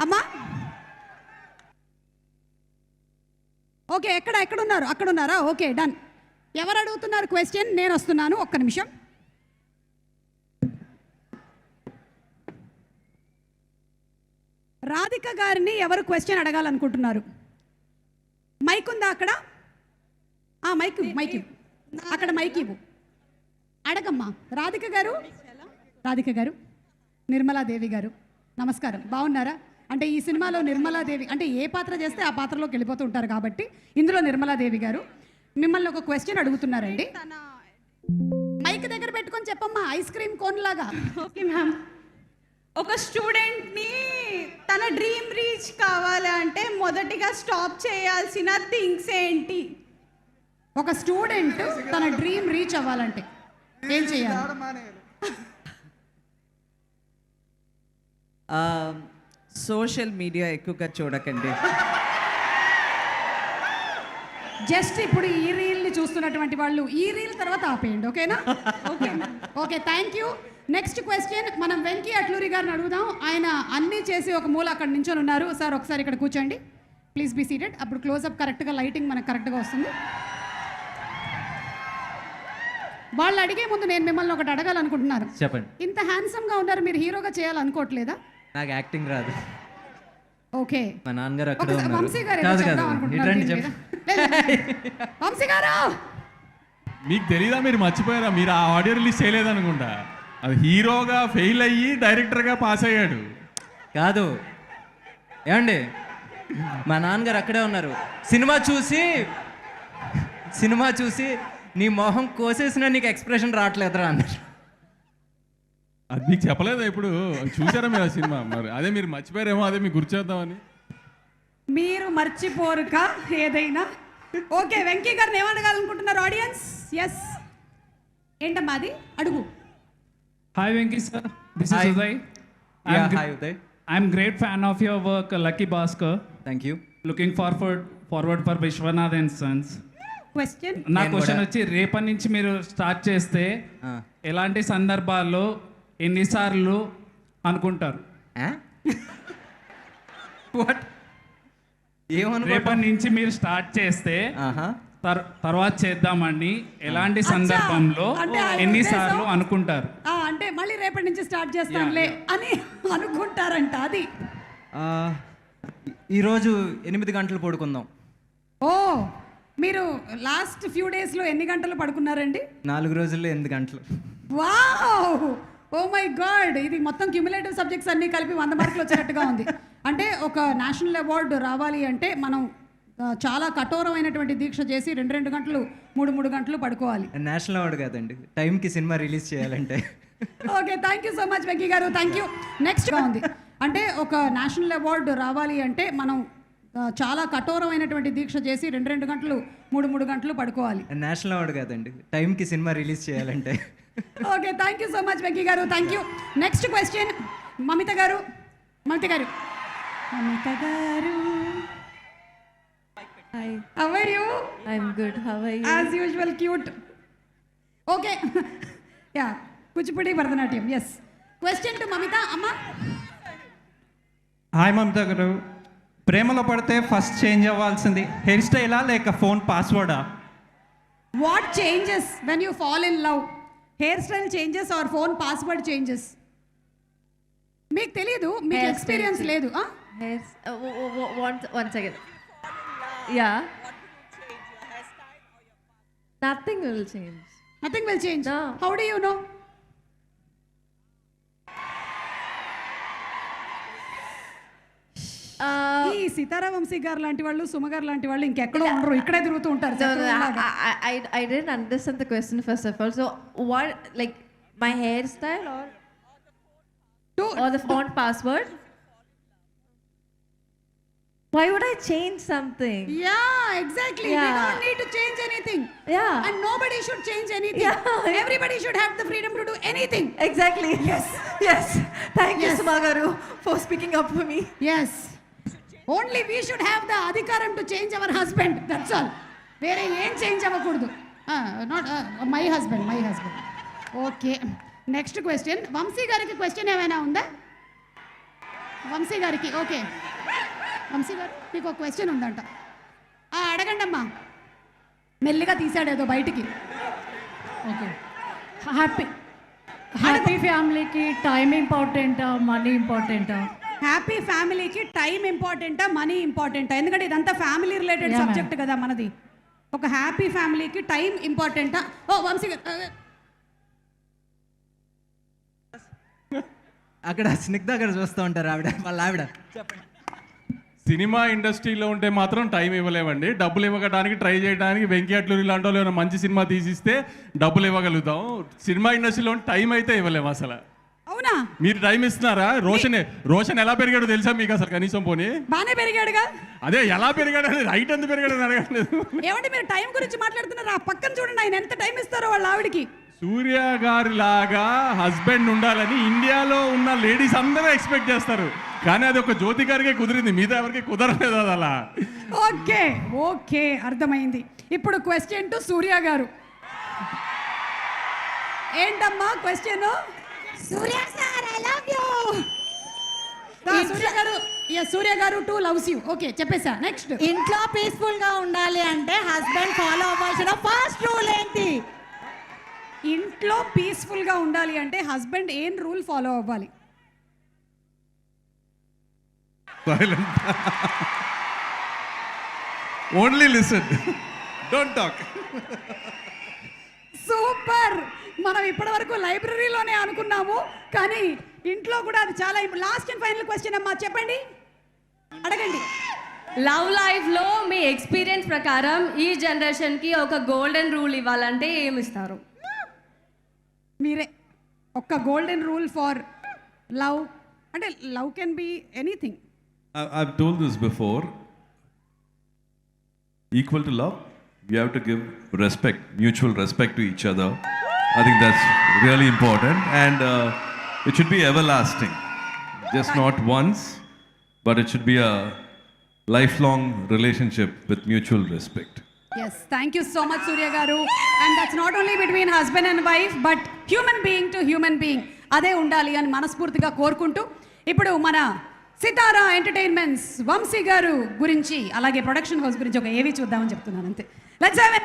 అమ్మా ఓకే, ఎక్కడున్నారు? అక్కడున్నారా? Okay, done. ఎవరు అడుగుతున్నారు క్వశ్చన్? నేను వస్తున్నాను, ఒక్క నిమిషం. రాధిక గారిని ఎవరు క్వశ్చన్ అడగాలనుకుంటున్నారు? మైక్ ఉందా అక్కడ? మైక్ అక్కడ మైక్ ఇవ్వు. అడగమ్మా. రాధిక గారు, నిర్మలాదేవి గారు, నమస్కారం. బాగున్నారా? అంటే ఈ సినిమాలో నిర్మలాదేవి అంటే ఏ పాత్ర చేస్తే ఆ పాత్రలోకి వెళ్ళిపోతూ ఉంటారు కాబట్టి ఇందులో నిర్మలాదేవి గారు మిమ్మల్ని ఒక క్వశ్చన్ అడుగుతున్నారండి. మైక్ దగ్గర పెట్టుకొని చెప్పమ్మా, ఐస్ క్రీమ్ కోన్ లాగా. Okay ma'am. ఒక స్టూడెంట్ని తన డ్రీమ్ రీచ్ కావాలంటే మొదటిగా స్టాప్ చేయాల్సిన థింగ్స్ ఏంటి? ఒక స్టూడెంట్ తన డ్రీమ్ రీచ్ అవ్వాలంటే ఏం చేయాలి? సోషల్ మీడియా ఎక్కువగా చూడకండి. జస్ట్ ఇప్పుడు ఈ రీల్ని చూస్తున్నటువంటి వాళ్ళు ఈ రీల్ తర్వాత ఆపేయండి, ఓకేనా? Okay, thank you. Next question మనం వెంకీ అట్లూరి గారిని అడుగుదాం. ఆయన అన్నీ చేసి ఒక మూల అక్కడ నించొని ఉన్నారు. సార్ ఒకసారి ఇక్కడ కూర్చోండి, ప్లీజ్ బీ సీటెడ్. అప్పుడు క్లోజ్అప్ కరెక్ట్గా, లైటింగ్ మనకు కరెక్ట్గా వస్తుంది. వాళ్ళు అడిగే ముందు నేను మిమ్మల్ని ఒకటి అడగాలనుకుంటున్నారు. చెప్పండి. ఇంత హ్యాండ్సమ్గా ఉన్నారు, మీరు హీరోగా చేయాలనుకోవట్లేదా? నాకు యాక్టింగ్ రాదు. ఓకే, మా నాన్నగారు అక్కడ వంశీ గారు వంశీ గారు మీకు తెలీదా? మీరు మర్చిపోయారా? మీరు ఆ ఆడియో రిలీజ్ చేయలేదనుకుంటా. అది హీరోగా ఫెయిల్ అయ్యి డైరెక్టర్గా పాస్ అయ్యాడు. కాదు ఏమండి, మా నాన్నగారు అక్కడే ఉన్నారు. సినిమా చూసి నీ మొహం కోసేసినా నీకు ఎక్స్ప్రెషన్ రావట్లేదురా అన్నారు. అది మీకు చెప్పలేదా? ఇప్పుడు చూసారా మీరు ఆ సినిమా? మరి అదే మీరు మర్చిపోయారేమో, అదే మీకు గుర్చేద్దామని. మీరు మర్చిపోరుక ఏదైనా. ఓకే, వెంకీ గారిని ఏమడగాలనుకుంటున్నారు ఆడియన్స్? ఎస్, ఏంటమ్మా అది? అడుగు. Hi Venky sir, this is Uday. Hi Uday. I'm great fan of your work, lucky Bhaskar. Thank you. Looking forward for Vishwanath and sons. Question నా క్వశ్చన్ వచ్చి, రేపటి నుంచి మీరు స్టార్ట్ చేస్తే ఎలాంటి సందర్భాల్లో ఎన్నిసార్లు అనుకుంటారు? రేపటి నుంచి మీరు స్టార్ట్ చేస్తే తర్వాత చేద్దామని ఎలాంటి సందర్భంలో ఎన్నిసార్లు అనుకుంటారు? అంటే మళ్ళీ రేపటి నుంచి స్టార్ట్ చేస్తాంలే అని అనుకుంటారంట. అది ఈరోజు 8 గంటలు పడుకుందాం. ఓ, మీరు లాస్ట్ ఫ్యూ డేస్లో ఎన్ని గంటలు పడుకున్నారండి? 4 రోజుల్లో 8 గంటలు. వావ్, ఓ మై గాడ్, ఇది మొత్తం క్యూములేటివ్ సబ్జెక్ట్స్ అన్నీ కలిపి 100 మార్కులు వచ్చినట్టుగా ఉంది. అంటే ఒక నేషనల్ అవార్డు రావాలి అంటే మనం చాలా కఠోరమైనటువంటి దీక్ష చేసి 2 గంటలు 3 గంటలు పడుకోవాలి. నేషనల్ అవార్డు కాదండి, టైంకి సినిమా రిలీజ్ చేయాలంటే. Okay, thank you so much Venky గారు, థ్యాంక్ యూ. నెక్స్ట్ ఉంది, అంటే ఒక నేషనల్ అవార్డు రావాలి అంటే మనం చాలా కఠోరమైనటువంటి దీక్ష చేసి 2 గంటలు 3 గంటలు పడుకోవాలి. నేషనల్ అవార్డు కాదండి, టైంకి సినిమా రిలీజ్ చేయాలంటే. Okay, thank you so much Venky గారు, thank you. Next question Mamita గారు. Hi. How are you? I'm good. How are you? As usual, cute. Okay. Yeah. Kuchipudi Bharatanatyam. Yes. Question to Mamita. Amma. Hi Mamata గారు, ప్రేమలో పడితే first change అవ్వాల్సింది hair స్టైలా లేక phone పాస్వర్డా? What changes when you fall in love? Hairstyle changes or phone password changes? మీకు తెలీదు, మీకు ఎక్స్పీరియన్స్ లేదు. One second. Yeah. Nothing will change. Nothing will change. No. How do you know? ఈ సీతారా వంశీ గారు లాంటి వాళ్ళు, సుమ గారు లాంటి వాళ్ళు ఇంకెక్కడో ఉండరు, ఇక్కడే తిరుగుతూ ఉంటారు. I didn't understand the question first of all. So what, like my hairstyle or the phone password? Why would I change something? Yeah, exactly. Yeah. We don't need to change anything. Yeah. And nobody should change anything. Yeah. Everybody should have the freedom to do anything. Exactly. Yes. Yes. Thank you, Yes. Suma garu, for speaking up for me. Yes. Only we should have the adhikaram to change our husband. That's all. Vere em change avakudadu. Not my husband. Okay. Next question. Vamsi gariki question ఏమైనా ఉందా? వంశీ గారికి okay. Vamsi గారు మీకు ఒక question ఉందంట. అడగండి అమ్మా. మెల్లిగా తీసాడు ఏదో బయటికి. ఓకే. హ్యాపీ ఫ్యామిలీకి టైం ఇంపార్టెంటా మనీ ఇంపార్టెంటా? హ్యాపీ ఫ్యామిలీకి టైం ఇంపార్టెంటా మనీ ఇంపార్టెంటా? ఎందుకంటే ఇదంతా ఫ్యామిలీ రిలేటెడ్ సబ్జెక్ట్ కదా మనది. ఒక హ్యాపీ ఫ్యామిలీకి టైం ఇంపార్టెంటా? ఓ వంశీ గారు అక్కడ స్నిగ్ధ గారు చూస్తూ ఉంటారు వాళ్ళ ఆవిడ. సినిమా ఇండస్ట్రీలో ఉంటే మాత్రం టైం ఇవ్వలేమండి. డబ్బులు ఇవ్వడానికి ట్రై చేయడానికి వెంకీ అట్లూరి లాంటి వాళ్ళు ఏమైనా మంచి సినిమా తీసిస్తే డబ్బులు ఇవ్వగలుగుతాం. సినిమా ఇండస్ట్రీలో టైం అయితే ఇవ్వలేము అసలు. అవునా? మీరు టైం ఇస్తున్నారా? రోషన్ ఎలా పెరిగాడో తెలుసా మీకు అసలు? కనీసం పోనీ బాగానే పెరిగాడుగా. అదే ఎలా పెరిగాడు అనేది రైట్ ఎంత పెరిగాడని అడగలేదు. ఏమంటే మీరు టైం గురించి మాట్లాడుతున్నారు. ఆ పక్కన చూడండి ఆయన ఎంత టైం ఇస్తారో వాళ్ళ ఆవిడికి. సూర్య గారి లాగా హస్బెండ్ ఉండాలని ఇండియాలో ఉన్న లేడీస్ అందరూ ఎక్స్పెక్ట్ చేస్తారు. కానీ అది ఒక జ్యోతి గారికే కుదిరింది, మిగతా ఎవరికి కుదరలేదు అది అలా. ఓకే ఓకే అర్థమైంది. ఇప్పుడు క్వశ్చన్ టు సూర్య గారు. ఏంటమ్మా question? Surya sir I love you. Surya గారు టు లవ్స్ యు. ఓకే చెప్పేసా. నెక్స్ట్. ఇంట్లో పీస్ఫుల్ గా ఉండాలి అంటే హస్బెండ్ ఫాలో అవ్వాల్సిన ఫస్ట్ రూల్ ఏంటి? ఇంట్లో పీస్ఫుల్గా ఉండాలి అంటే హస్బెండ్ ఏం రూల్ ఫాలో అవ్వాలి? Only listen, don't talk. Super. మనం ఇప్పటివరకు లైబ్రరీలోనే అనుకున్నాము, కానీ ఇంట్లో కూడా అది చాలా. లాస్ట్ అండ్ ఫైనల్ క్వశ్చన్ అమ్మా, చెప్పండి, అడగండి. లవ్ లైఫ్లో మీ ఎక్స్పీరియన్స్ ప్రకారం ఈ జనరేషన్కి ఒక గోల్డెన్ రూల్ ఇవ్వాలంటే ఏమి ఇస్తారు? మీరే ఒక గోల్డెన్ రూల్ ఫర్ లవ్. అంటే love can be anything. I've told this before. Equal to love, you have to give respect, mutual respect to each other. I think that's really important, and it should be everlasting. Just not once, but it should be a lifelong relationship with mutual respect. Yes, thank you so much Surya garu. And that's not only between husband and wife, but human being to human being. అదే ఉండాలి అని మనస్ఫూర్తిగా కోరుకుంటూ ఇప్పుడు మన సితారా entertainments Vamsi గారు గురించి అలాగే ప్రొడక్షన్ హౌస్ గురించి ఒక ఏవి చూద్దామని చెప్తున్నాను అంతే. Let's have